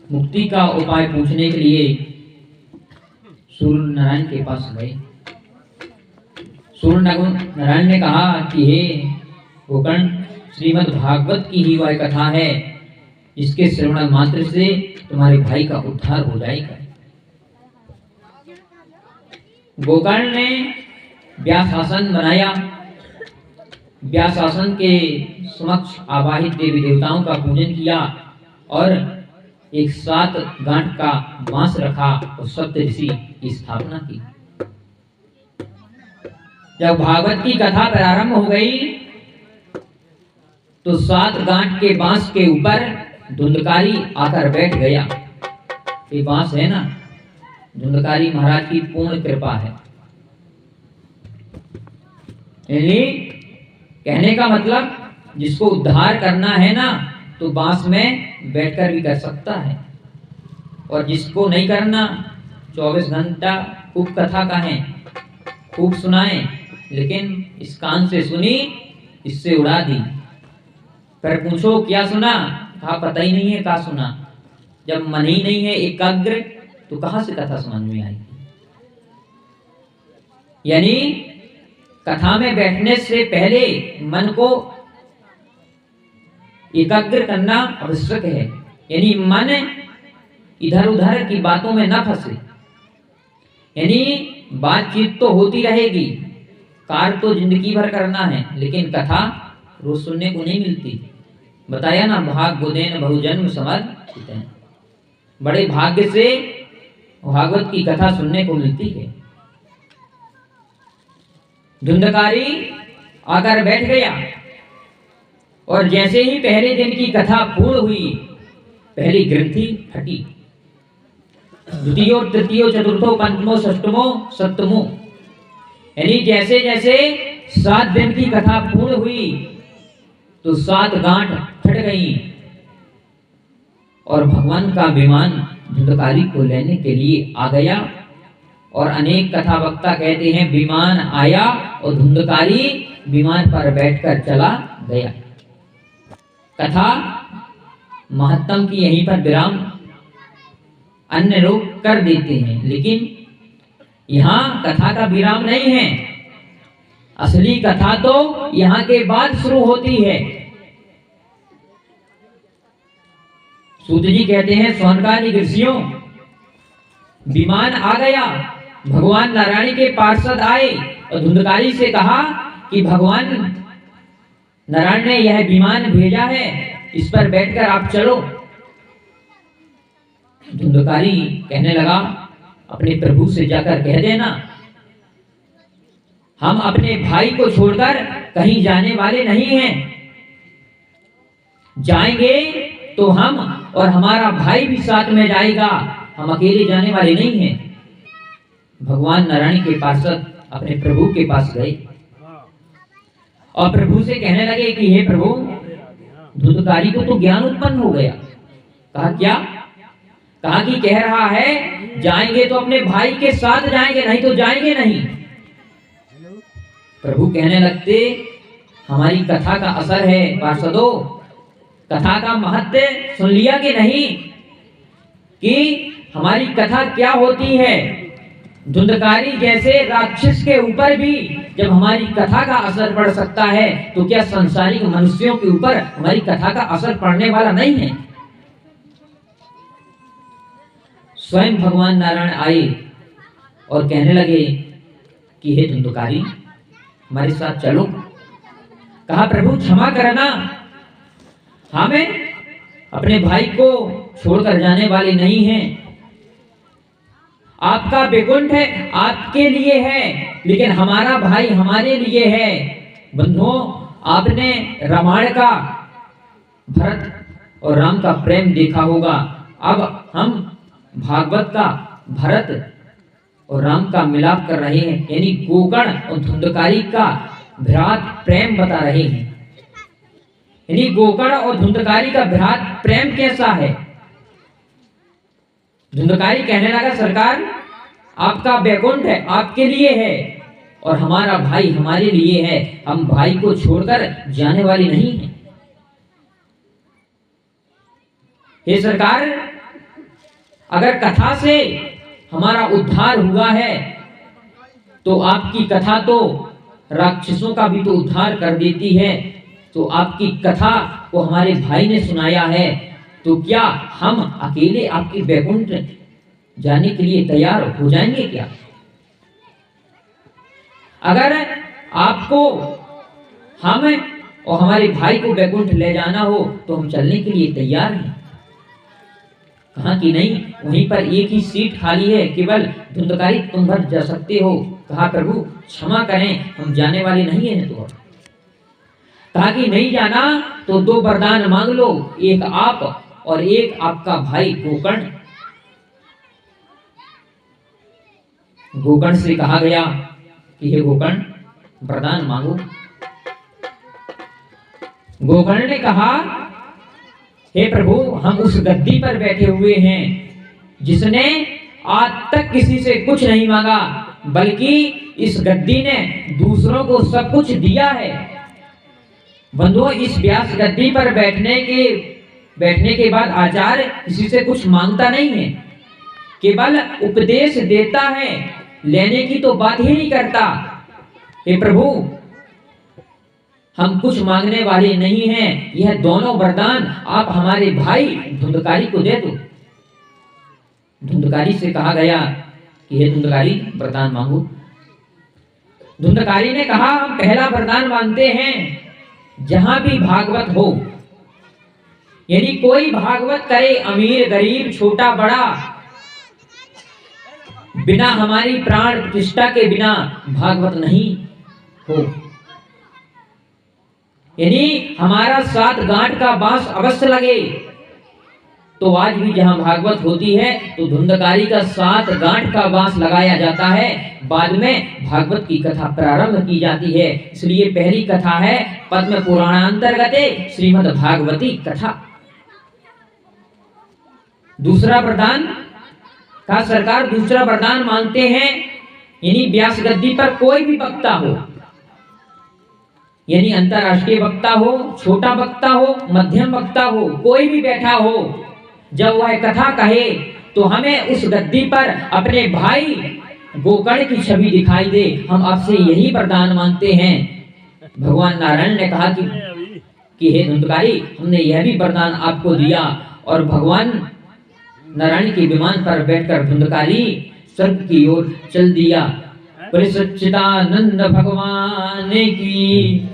मुक्ति का उपाय पूछने के लिए सूर्य नारायण के पास गए। सूर्य नारायण ने कहा कि हे गोकर्ण, श्रीमद् भागवत की ही वह कथा है जिसके श्रवण मात्र से तुम्हारे भाई का उद्धार हो जाएगा। गोकर्ण ने व्यासासन बनाया। व्यासासन के समक्ष आवाहित देवी देवताओं का पूजन किया और एक 7 गांठ का बांस रखा और सप्त ऋषि की स्थापना की। जब भागवत की कथा प्रारंभ हो गई तो 7 गांठ के बांस के ऊपर धुंधकारी आकर बैठ गया। ये बांस है ना, धुंधकारी महाराज की पूर्ण कृपा है। यानी कहने का मतलब जिसको उद्धार करना है ना तो बांस में बैठकर भी कर सकता है, और जिसको नहीं करना 24 घंटा खूब कथा कहें, खूब सुनाएं, लेकिन इस कान से सुनी इससे उड़ा दी। पर पूछो क्या सुना, कहा पता ही नहीं है क्या सुना। जब मन ही नहीं है एकाग्र तो कहां से कथा समझ में आएगी। यानी कथा में बैठने से पहले मन को एकाग्र करना आवश्यक है। यानी मन इधर उधर की बातों में न फंसे। यानी बातचीत तो होती रहेगी, कार्य तो जिंदगी भर करना है, लेकिन कथा रोज सुनने को नहीं मिलती। बताया ना, भाग गुदेन बहुजन्म समर्पित है। बड़े भाग्य से भागवत की कथा सुनने को मिलती है। धुंधकारी आकर बैठ गया और जैसे ही पहले दिन की कथा पूर्ण हुई, पहली ग्रंथि फटी। द्वितीयो तृतीयो चतुर्थो पंचमो षष्ठमो सप्तमो, यानी जैसे जैसे 7 दिन की कथा पूर्ण हुई तो 7 गांठ फट गई और भगवान का विमान धुंधकारी को लेने के लिए आ गया। और अनेक कथा वक्ता कहते हैं विमान आया और धुंधकारी विमान पर बैठकर चला गया। कथा महत्तम की यहीं पर विराम अन्य लोग कर देते हैं, लेकिन यहां कथा का विराम नहीं है। असली कथा तो यहां के बाद शुरू होती है। सूत जी कहते हैं सौनकादि ऋषियों, विमान आ गया, भगवान नारायण के पार्षद आए और धुंधकारी से कहा कि भगवान नारायण ने यह विमान भेजा है, इस पर बैठकर आप चलो। धुंधकारी कहने लगा अपने प्रभु से जाकर कह देना, हम अपने भाई को छोड़कर कहीं जाने वाले नहीं हैं। जाएंगे तो हम और हमारा भाई भी साथ में जाएगा, हम अकेले जाने वाले नहीं हैं। भगवान नारायण के पार्षद अपने प्रभु के पास गए और प्रभु से कहने लगे कि हे प्रभु, धुंधकारी को तो ज्ञान उत्पन्न हो गया। कहा क्या? कहा कि कह रहा है जाएंगे तो अपने भाई के साथ जाएंगे, नहीं तो जाएंगे नहीं। प्रभु कहने लगते हमारी कथा का असर है पार्षदों, कथा का महत्व सुन लिया कि नहीं, कि हमारी कथा क्या होती है। धुंधकारी जैसे राक्षस के ऊपर भी जब हमारी कथा का असर पड़ सकता है, तो क्या संसारिक मनुष्यों के ऊपर हमारी कथा का असर पड़ने वाला नहीं है। स्वयं भगवान नारायण आए और कहने लगे कि हे धुंधकारी, हमारे साथ चलो। कहा प्रभु क्षमा करना, हमें अपने भाई को छोड़कर जाने वाले नहीं हैं। आपका वैकुंठ है, आपके लिए है, लेकिन हमारा भाई हमारे लिए है। बंधुओं, आपने रामायण का भरत और राम का प्रेम देखा होगा। अब हम भागवत का भरत और राम का मिलाप कर रहे हैं, यानी गोकर्ण और धुंधकारी का भ्रात प्रेम बता रहे हैं। यानी गोकर्ण और धुंधकारी का भ्रात प्रेम कैसा है। धुंधकारी कहने लगा सरकार, आपका वैकुंठ है, आपके लिए है, और हमारा भाई हमारे लिए है, हम भाई को छोड़कर जाने वाले नहीं हैं। हे सरकार, अगर कथा से हमारा उद्धार हुआ है तो आपकी कथा तो राक्षसों का भी तो उद्धार कर देती है। तो आपकी कथा को हमारे भाई ने सुनाया है, तो क्या हम अकेले आपके वैकुंठ जाने के लिए तैयार हो जाएंगे क्या? अगर आपको हम और हमारे भाई को वैकुंठ ले जाना हो तो हम चलने के लिए तैयार हैं। कहा कि नहीं, वहीं पर एक ही सीट खाली है, केवल धुंधकारी तुम भर जा सकते हो। कहा प्रभु क्षमा करें, हम जाने वाले नहीं हैं। तो कहा कि नहीं जाना तो 2 वरदान मांग लो, एक आप और एक आपका भाई गोकर्ण। गोकर्ण से कहा गया कि हे गोकर्ण वरदान मांगो। गोकर्ण ने कहा हे प्रभु, हम उस गद्दी पर बैठे हुए हैं जिसने आज तक किसी से कुछ नहीं मांगा, बल्कि इस गद्दी ने दूसरों को सब कुछ दिया है। बंधुओं, इस व्यास गद्दी पर बैठने के बाद आचार्य किसी से कुछ मांगता नहीं है, केवल उपदेश देता है, लेने की तो बात ही नहीं करता। हे प्रभु, हम कुछ मांगने वाले नहीं हैं, यह दोनों वरदान आप हमारे भाई धुंधकारी को दे दो। धुंधकारी से कहा गया कि हे धुंधकारी वरदान मांगो। धुंधकारी ने कहा हम पहला वरदान मांगते हैं, जहां भी भागवत हो, यानी कोई भागवत करे, अमीर गरीब छोटा बड़ा, बिना हमारी प्राण प्रतिष्ठा के बिना भागवत नहीं हो, यानी हमारा 7 गांठ का बांस अवश्य लगे। तो आज भी जहां भागवत होती है तो धुंधकारी का 7 गांठ का बांस लगाया जाता है, बाद में भागवत की कथा प्रारंभ की जाती है। इसलिए पहली कथा है पद्म पुराणांतर्गते श्रीमद् भागवती कथा। दूसरा वरदान का सरकार दूसरा वरदान मांगते हैं, यानी व्यास गद्दी पर कोई भी वक्ता हो, यानी अंतरराष्ट्रीय वक्ता हो, छोटा वक्ता हो, मध्यम वक्ता हो, कोई भी बैठा हो, जब वह कथा कहे तो हमें उस गद्दी पर अपने भाई गोकर्ण की छवि दिखाई दे, हम आपसे यही वरदान मांगते हैं। भगवान नारायण ने कहा कि हे धुंधकारी, हमने यह भी वरदान आपको दिया। और भगवान नारायण के विमान पर बैठकर धुंधकारी स्वर्ग की ओर चल दिया। बोले सच्चिदानंद भगवान की